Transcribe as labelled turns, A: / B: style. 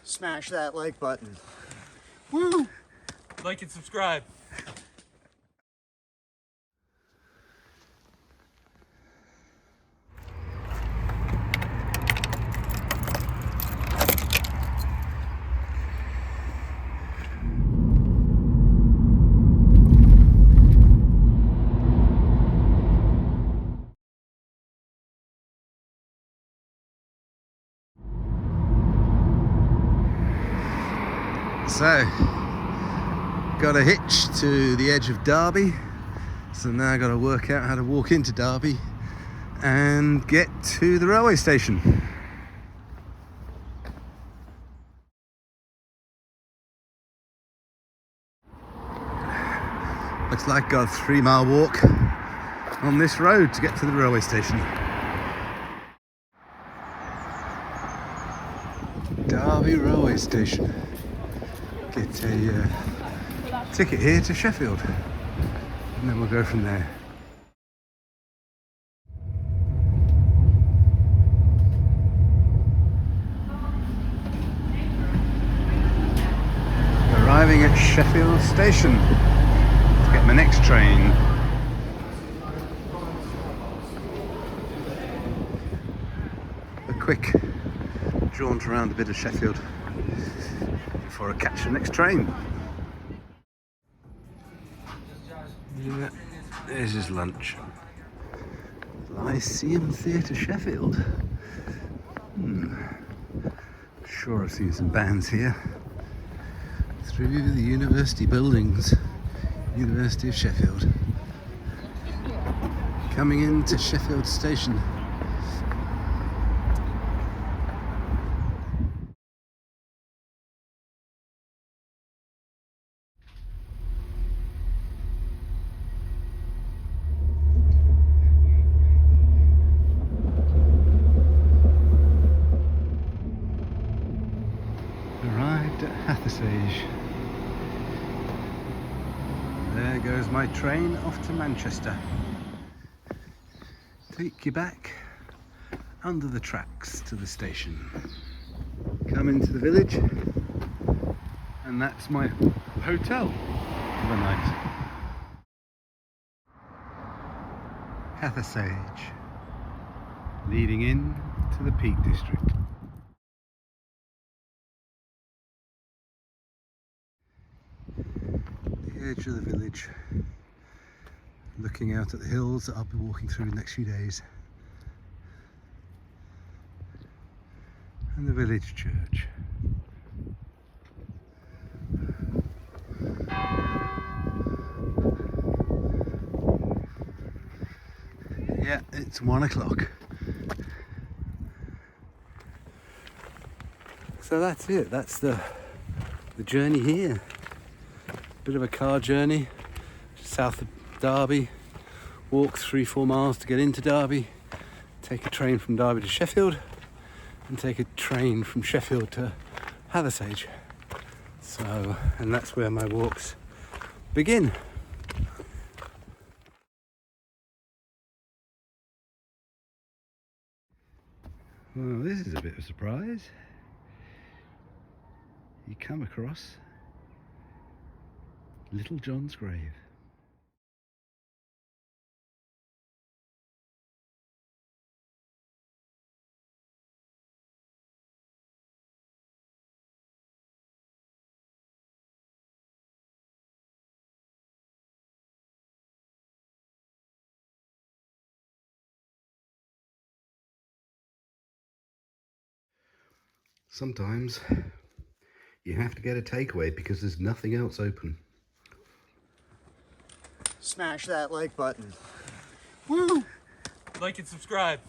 A: Smash that like button. Woo!
B: Like and subscribe.
C: So, got a hitch to the edge of Derby, so now I've got to work out how to walk into Derby and get to the railway station. Looks like I've got a 3-mile walk on this road to get to the railway station. Derby railway station. Get a ticket here to Sheffield, and then we'll go from there. Arriving at Sheffield station to get my next train. A quick jaunt around a bit of Sheffield before I catch the next train. Yeah, there's his lunch. Lyceum Theatre Sheffield. Sure, I've seen some bands here. Through the university buildings, University of Sheffield. Coming into Sheffield station. Arrived at Hathersage. There goes my train off to Manchester. Take you back under the tracks to the station. Come into the village, and that's my hotel for the night. Hathersage, leading in to the Peak District. The edge of the village, looking out at the hills that I'll be walking through in the next few days, and the village church. Yeah, it's 1 o'clock. So that's it, that's the journey here. Bit of a car journey, south of Derby, walk 3-4 miles to get into Derby, take a train from Derby to Sheffield, and take a train from Sheffield to Hathersage. So, and that's where my walks begin. Well, this is a bit of a surprise. You come across Little John's grave. Sometimes you have to get a takeaway because there's nothing else open.
A: Smash that like button. Woo!
B: Like and subscribe.